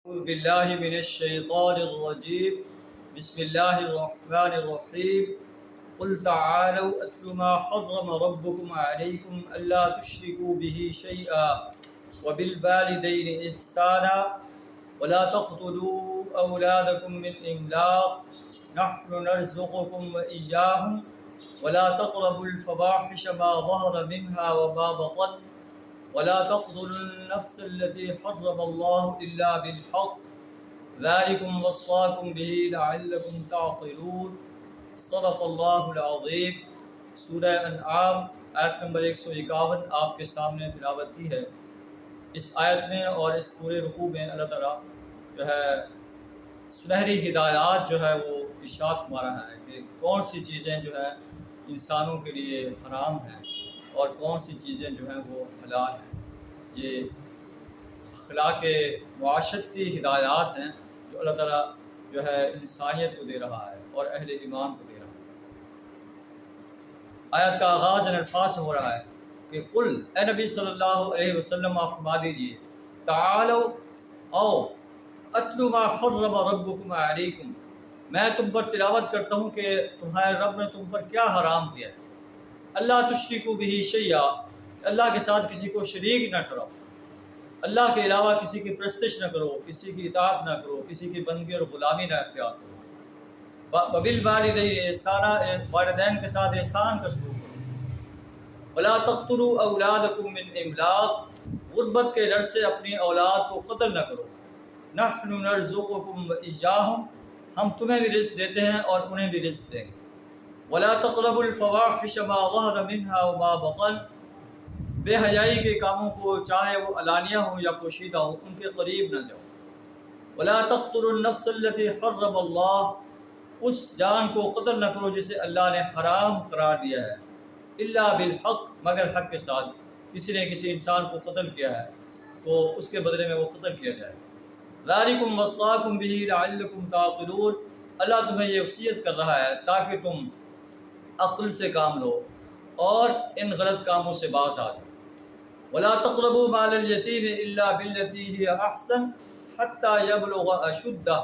أعوذ بالله من الشيطان الرجيم. بسم الله الرحمن الرحيم. قل تعالوا أتل ما حرم ربكم عليكم ألا تشركوا به شيئا وبالوالدين إحسانا ولا تقتلوا أولادكم من إملاق نحن نرزقكم وإياهم ولا تقربوا الفواحش ما ظهر منها وما بطن ولا تقتلوا النفس التي حرم الله إلا بالحق ذلكم وصاكم به لعلكم تعقلون. صدق اللہ العظیم. سورہ انعام آیت نمبر 151 آپ کے سامنے تلاوت کی ہے. اس آیت میں اور اس پورے رکوع میں اللہ تعالیٰ جو ہے سنہری ہدایات جو ہے وہ ارشاد فرما رہا ہے کہ کون سی چیزیں جو ہے انسانوں کے لیے حرام ہیں اور کون سی چیزیں جو ہیں وہ حلال ہیں. یہ اخلاق معاشرتی ہدایات ہیں جو اللہ تعالیٰ جو ہے انسانیت کو دے رہا ہے اور اہل ایمان کو دے رہا ہے. آیت کا آغاز ان الفاظ سے ہو رہا ہے کہ قل اے نبی صلی اللہ علیہ وسلم آپ فرما دیجیے تعالو او اتلو ما حرم ربکم علیکم، میں تم پر تلاوت کرتا ہوں کہ تمہارے رب نے تم پر کیا حرام کیا ہے. اللہ تشرکوا بہ شیئا، اللہ کے ساتھ کسی کو شریک نہ ٹھہراؤ، اللہ کے علاوہ کسی کی پرستش نہ کرو، کسی کی اطاعت نہ کرو، کسی کی بندگی اور غلامی نہ اختیار کرو. وبالوالدین احسانا، والدین کے ساتھ احسان کا سلوک کرو. ولا تقتلوا اولادکم من املاق، غربت کے ڈر سے اپنی اولاد کو قتل نہ کرو. نحن نرزقکم وإیاہم، ہم تمہیں بھی رزق دیتے ہیں اور انہیں بھی رزق دیں گے. ولا تقربوا الفواحش ما ظهر منها وما بطن، بے حیائی کے کاموں کو چاہے وہ علانیہ ہوں یا پوشیدہ ہوں ان کے قریب نہ جاؤ. ولا تقتلوا النفس التي حرم اللہ، اس جان کو قتل نہ کرو جسے اللہ نے حرام قرار دیا ہے. الا بالحق، مگر حق کے ساتھ. کسی نے کسی انسان کو قتل کیا ہے تو اس کے بدلے میں وہ قتل کیا جائے. ذالکم وصاکم بہ لعلکم تعقلون، اللہ تمہیں یہ وصیت کر رہا ہے تاکہ تم عقل سے کام لو اور ان غلط کاموں سے باز آ جاؤ. ولا تقربوا مال الیتیم الا بالتی ہی احسن حتی یبلغ اشدہ،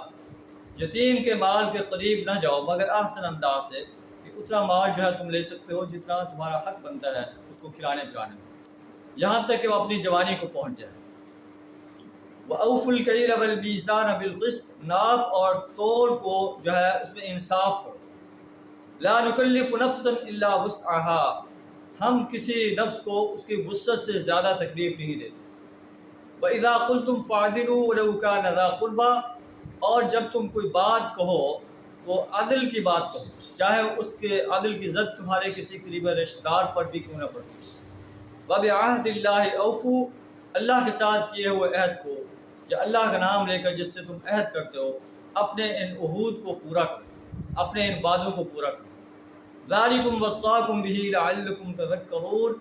یتیم کے مال کے قریب نہ جاؤ مگر احسن انداز سے، کہ اتنا مال جو ہے تم لے سکتے ہو جتنا تمہارا حق بنتا ہے اس کو کھلانے پلانے میں، یہاں تک کہ وہ اپنی جوانی کو پہنچ جائے. وَأَوْفُوا الْكَيْلَ وَالْمِيزَانَ بِالْقِسْطِ، ناپ اور تول کو جو ہے اس میں انصاف کرو. لا نکلف نفسا الا وسعها، ہم کسی نفس کو اس کی وسعت سے زیادہ تکلیف نہیں دیتے. وَإِذَا قُلْتُمْ فَعْدِلُوا وَلَوْ كَانَ ذَا قُرْبَىٰ، اور جب تم کوئی بات کہو تو عدل کی بات کہو، چاہے اس کے عدل کی زد تمہارے کسی قریبی رشتہ دار پر بھی کیوں نہ پڑتی. وَبِعَهْدِ اللَّهِ أَوْفُوا، اللہ کے ساتھ کیے ہوئے عہد کو یا اللہ کا نام لے کر جس سے تم عہد کرتے ہو اپنے ان عہود کو پورا کرو، اپنے ان وعدوں کو پورا کرو. ذالکم وصاکم بہ لعلکم تذکرون،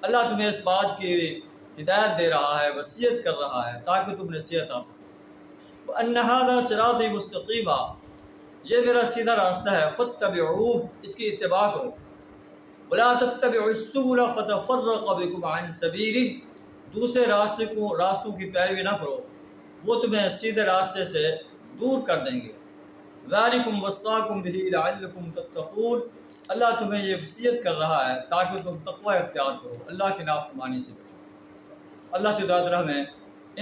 اللہ تمہیں اس بات کی ہدایت دے رہا ہے، وصیت کر رہا ہے تاکہ تم نصیحت حاصل کرو. وان ھذا صراطی مستقیما، یہ میرا سیدھا راستہ ہے، فاتبعوہ، اس کی اتباع کرو. ولا تتبعوا السبل فتفرق بکم عن سبیلہ، دوسرے راستوں کی پیروی نہ کرو، وہ تمہیں سیدھے راستے سے دور کر دیں گے. ذالکم وصاکم بہ لعلکم تتقون، اللہ تمہیں یہ وصیت کر رہا ہے تاکہ تم تقوی اختیار کرو، اللہ کی نافرمانی سے بچو. اللہ سے دعا رحمیں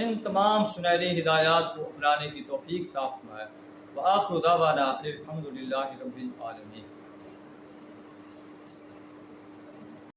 ان تمام سنہری ہدایات کو اپنانے کی توفیق عطا فرمائے. وآخر دعوانا الحمد للہ رب العالمین.